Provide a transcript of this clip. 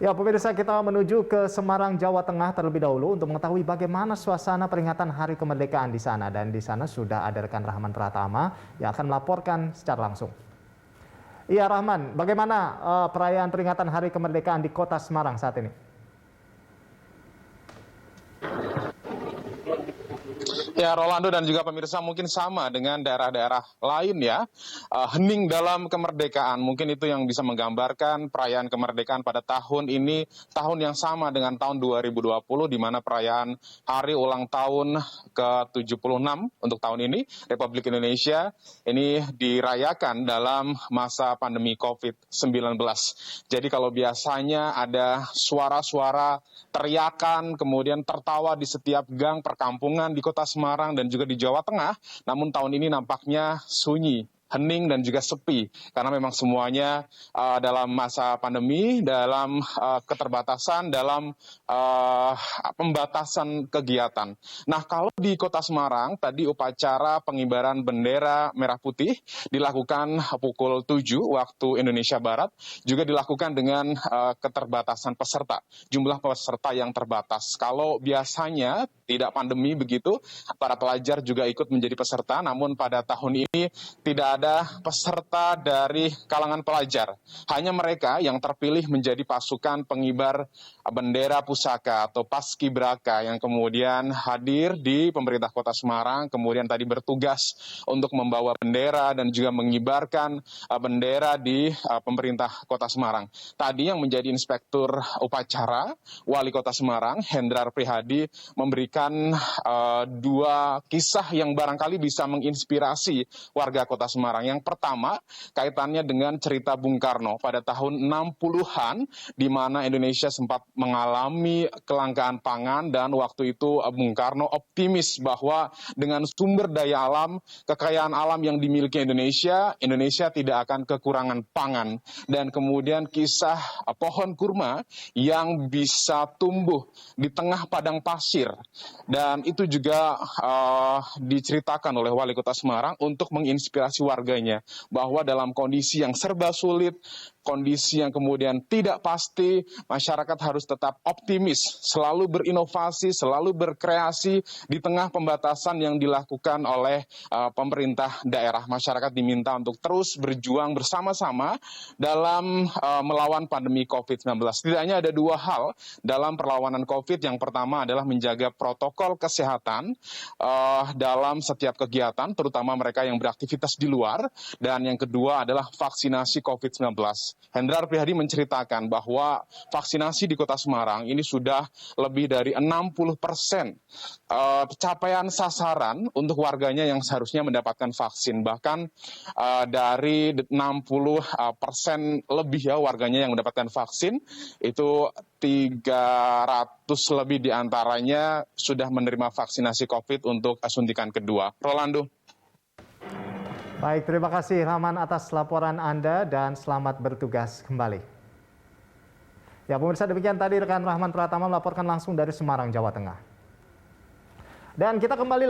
Ya, pemirsa, kita menuju ke Semarang, Jawa Tengah terlebih dahulu untuk mengetahui bagaimana suasana peringatan Hari Kemerdekaan di sana. Dan di sana sudah ada rekan Rahman Pratama yang akan melaporkan secara langsung. Iya, Rahman, bagaimana perayaan peringatan Hari Kemerdekaan di Kota Semarang saat ini? Ya, Rolando dan juga pemirsa mungkin sama dengan daerah-daerah lain ya. Hening dalam kemerdekaan, mungkin itu yang bisa menggambarkan perayaan kemerdekaan pada tahun ini, tahun yang sama dengan tahun 2020, di mana perayaan hari ulang tahun ke-76 untuk tahun ini, Republik Indonesia, ini dirayakan dalam masa pandemi COVID-19. Jadi kalau biasanya ada suara-suara teriakan, kemudian tertawa di setiap gang perkampungan di Kota Semarang dan juga di Jawa Tengah, namun tahun ini nampaknya sunyi, hening dan juga sepi karena memang semuanya dalam masa pandemi, dalam keterbatasan, dalam pembatasan kegiatan. Nah, kalau di Kota Semarang tadi upacara pengibaran bendera merah putih dilakukan pukul 7 waktu Indonesia Barat, juga dilakukan dengan keterbatasan peserta, jumlah peserta yang terbatas. Kalau biasanya tidak pandemi begitu, para pelajar juga ikut menjadi peserta, namun pada tahun ini tidak ada peserta dari kalangan pelajar. Hanya mereka yang terpilih menjadi pasukan pengibar bendera pusaka atau paskibraka yang kemudian hadir di pemerintah Kota Semarang, kemudian tadi bertugas untuk membawa bendera dan juga mengibarkan bendera di pemerintah Kota Semarang. Tadi yang menjadi inspektur upacara Wali Kota Semarang, Hendrar Prihadi, memberikan dua kisah yang barangkali bisa menginspirasi warga Kota Semarang. Yang pertama, kaitannya dengan cerita Bung Karno pada tahun 60-an, di mana Indonesia sempat mengalami kelangkaan pangan, dan waktu itu Bung Karno optimis bahwa dengan sumber daya alam, kekayaan alam yang dimiliki Indonesia, Indonesia tidak akan kekurangan pangan. Dan kemudian kisah pohon kurma yang bisa tumbuh di tengah padang pasir. Dan itu juga diceritakan oleh Wali Kota Semarang untuk menginspirasi warganya bahwa dalam kondisi yang serba sulit, kondisi yang kemudian tidak pasti, masyarakat harus tetap optimis, selalu berinovasi, selalu berkreasi di tengah pembatasan yang dilakukan oleh pemerintah daerah. Masyarakat diminta untuk terus berjuang bersama-sama dalam melawan pandemi COVID-19. Setidaknya ada dua hal dalam perlawanan COVID. Yang pertama adalah menjaga protokol kesehatan dalam setiap kegiatan, terutama mereka yang beraktivitas di luar. Dan yang kedua adalah vaksinasi COVID-19. Hendrar Prihadi menceritakan bahwa vaksinasi di Kota Semarang ini sudah lebih dari 60% capaian sasaran untuk warganya yang seharusnya mendapatkan vaksin. Bahkan dari 60% lebih ya warganya yang mendapatkan vaksin, itu 300 lebih diantaranya sudah menerima vaksinasi COVID untuk suntikan kedua. Rolando. Baik, terima kasih Rahman atas laporan Anda dan selamat bertugas kembali. Ya, pemirsa, demikian tadi rekan Rahman Pratama melaporkan langsung dari Semarang, Jawa Tengah. Dan kita kembali